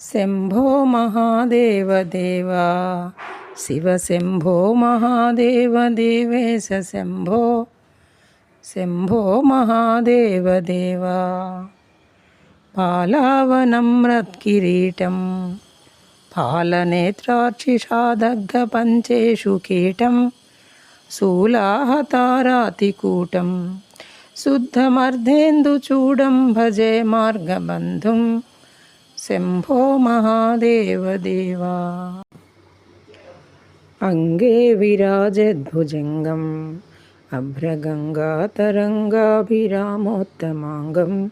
శంభో మహాదేవ దేవా శివ శంభో మహాదేవ దేవేశ శంభో శంభో మహాదేవ దేవా పాలావనమ్రత్కిరీటం పాలనేత్రాక్షిషాదగ్ధపంచేషు కీటం శూలాహతారాతికూటం శుద్ధమర్ధేందుచూడం భజే మార్గబంధుం శంభో మహాదేవ దేవా అంగే విరాజద్భుజంగం అభ్రగంగాతరంగాభిరామోత్తమాంగం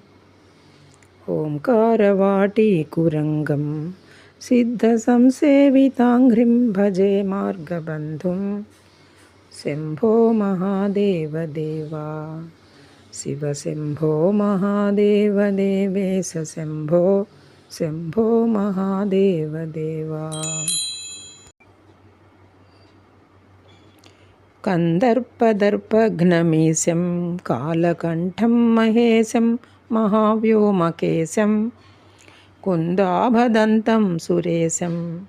ఓంకారవాటీకురంగం సిద్ధసంసేవితాంఘ్రిం భజే మార్గబంధుం శంభో మహాదేవ దేవా శివ శంభో మహాదేవ దేవేశ శంభో శంభో మహాదేవ దేవా కందర్పదర్పఘ్నమీశం కాలకంఠం మహేశం మహావ్యోమకేశం కుందాభదంతం సురేశం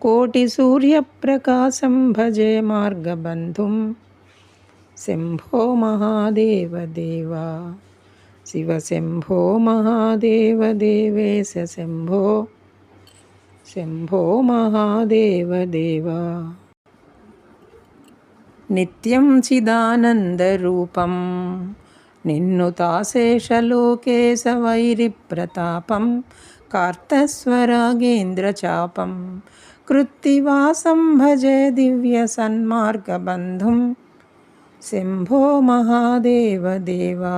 కోటిసూర్యప్రకాశం భజే మార్గబంధుం శంభో మహాదేవ దేవా శివ శంభో మహాదేవ దేవేశ శంభో శంభో మహాదేవ దేవా నిత్యం చిదానందరూపం నిన్ను తాశేషలోకేశవైరిప్రతాపం కార్తస్వరాగేంద్రచాపం కృత్తివాసం భజే దివ్య సన్మార్గబంధుం శంభో మహాదేవ దేవా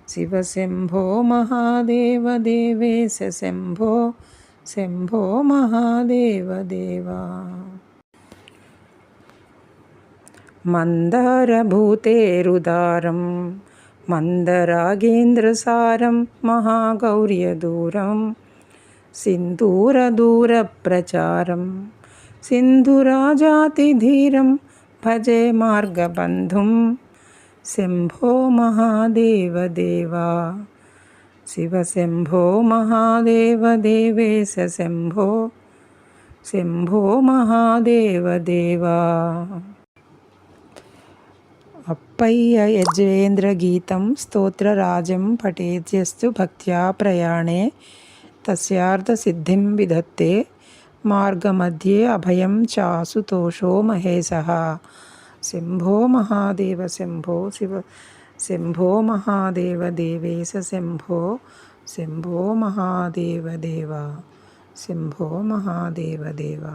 శివ శంభో మహాదేవ దేవేశ శంభో శంభో మహాదేవ దేవా మందారభూతేరుదారం మందరాగేంద్రసారం మహాగౌర్యదూరం సింధూరదూరప్రచారం సింధురాజాతిధీరం భజే మార్గబంధుం శంభో మహాదేవ దేవా శివ శంభో మహాదేవ దేవేశ శంభో శంభో మహాదేవ దేవా అప్పయ్య యజ్వేంద్రగీతం స్తోత్రరాజం పఠేద్యస్తు భక్త్యా ప్రయాణే తస్యార్థసిద్ధిం విధత్తే మార్గమధ్యే అభయం చాసుతోషో మహేశః శంభో మహాదేవ శంభో శివ శంభో మహాదేవ దేవేశ శంభో శంభో మహాదేవ దేవా శంభో మహాదేవ దేవా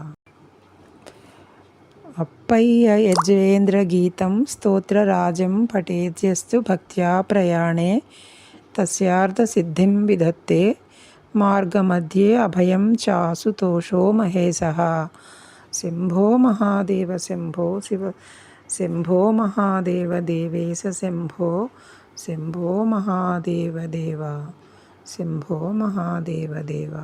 అప్పయ్య యజ్వేంద్రగీతం స్తోత్రరాజం పఠేద్యస్తు భక్త్యా ప్రయాణే తస్యార్థసిద్ధిం విధత్తే మార్గమధ్యే అభయం చాసుతోషో మహేశః శంభో మహాదేవ శంభో శివ శంభో మహాదేవ దేవేశ శంభో శంభో మహాదేవ దేవా శంభో మహాదేవ దేవా